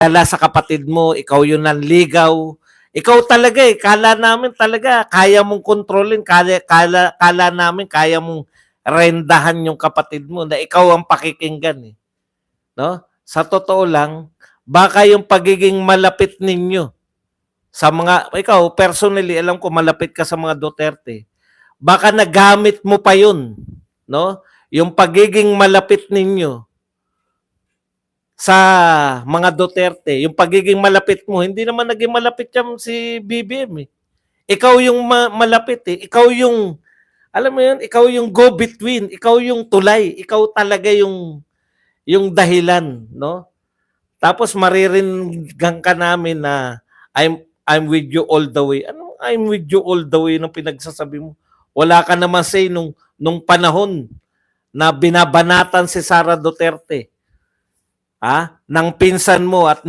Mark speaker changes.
Speaker 1: dala sa kapatid mo, ikaw yung nanligaw. Ikaw talaga eh, kala namin talaga kaya mong kontrolin, kala namin kaya mong rendahan yung kapatid mo na ikaw ang pakikinggan eh. No? Sa totoo lang, baka yung pagiging malapit ninyo sa mga, ikaw personally, alam ko malapit ka sa mga Duterte, baka nagamit mo pa yun, no? Yung pagiging malapit ninyo sa mga Duterte, yung pagiging malapit mo, hindi naman naging malapit yan si BBM eh. Ikaw yung malapit eh. Ikaw yung, alam mo yun, ikaw yung go-between, ikaw yung tulay, ikaw talaga yung dahilan, no? Tapos mariringan ka namin na I'm with you all the way. Ano I'm with you all the way nung pinagsasabi mo? Wala ka naman say nung panahon na binabanatan si Sara Duterte. Ha? Nang pinsan mo at